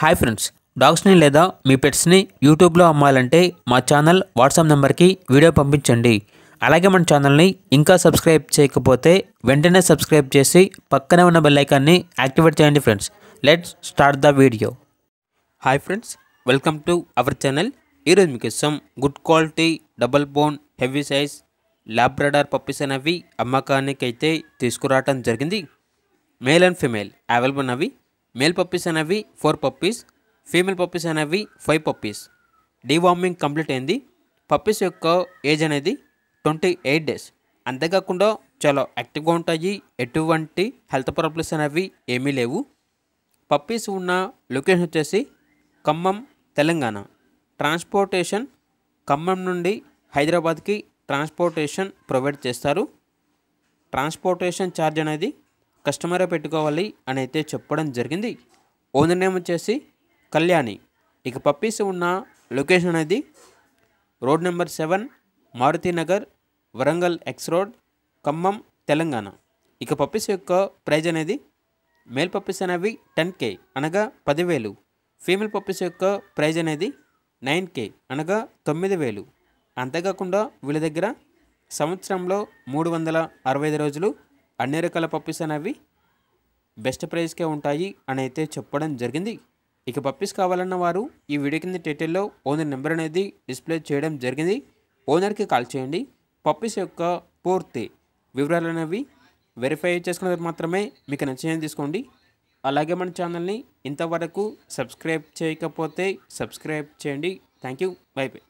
Hi friends, డాగ్స్ని లేదా మీ పెట్స్ని యూట్యూబ్లో అమ్మాలంటే మా ఛానల్ వాట్సాప్ నెంబర్కి వీడియో పంపించండి. అలాగే మన ఛానల్ని ఇంకా సబ్స్క్రైబ్ చేయకపోతే వెంటనే సబ్స్క్రైబ్ చేసి పక్కనే ఉన్న బెల్ ఐకాన్ని యాక్టివేట్ చేయండి friends. Let's start the video. Hi friends, welcome to our channel. ఈరోజు మీకు good quality double bone heavy size Labrador puppies అనేవి అమ్మకానికి అయితే తీసుకురావడం జరిగింది. మేల్ అండ్ ఫీమేల్ అవైలబుల్ ఉన్నవి. మేల్ పప్పీస్ అనేవి 4 పప్పీస్, ఫీమేల్ పప్పీస్ అనేవి 5 పప్పీస్. డీవార్మింగ్ కంప్లీట్ అయింది. పప్పీస్ యొక్క ఏజ్ అనేది 28 డేస్. అంతేకాకుండా చాలా యాక్టివ్గా ఉంటాయి. ఎటువంటి హెల్త్ ప్రాబ్లమ్స్ అనేవి ఏమీ లేవు. పప్పీస్ ఉన్న లొకేషన్ వచ్చేసి ఖమ్మం, తెలంగాణ. ట్రాన్స్పోర్టేషన్ ఖమ్మం నుండి హైదరాబాద్కి ట్రాన్స్పోర్టేషన్ ప్రొవైడ్ చేస్తారు. ట్రాన్స్పోర్టేషన్ ఛార్జ్ అనేది కస్టమరే పెట్టుకోవాలి అని అయితే చెప్పడం జరిగింది. ఓనర్ నేమ్ వచ్చేసి కళ్యాణి. ఇక పప్పీస్ ఉన్న లొకేషన్ అనేది road number 7, Maruthi Nagar, Warangal X road, Khammam, Telangana. ఇక పప్పీస్ యొక్క ప్రైజ్ అనేది మేల్ పప్పీస్ అనేవి 10K అనగా 10,000. ఫీమేల్ పప్పీస్ యొక్క ప్రైజ్ అనేది 9K అనగా 9,000. అంతేకాకుండా వీళ్ళ దగ్గర సంవత్సరంలో 365 రోజులు అన్ని రకాల పప్పీస్ అనేవి బెస్ట్ ప్రైస్కే ఉంటాయి అని అయితే చెప్పడం జరిగింది. ఇక పప్పీస్ కావాలన్న వారు ఈ వీడియో కింద టైటిల్లో ఓనర్ నెంబర్ అనేది డిస్ప్లే చేయడం జరిగింది. ఓనర్కి కాల్ చేయండి. పప్పీస్ యొక్క పూర్తి వివరాలు అనేవి వెరిఫై చేసుకున్న తర్వాత మాత్రమే మీకు నచ్చింది తీసుకోండి. అలాగే మన ఛానల్ని ఇంతవరకు సబ్స్క్రైబ్ చేయకపోతే సబ్స్క్రైబ్ చేయండి. Thank you. By by.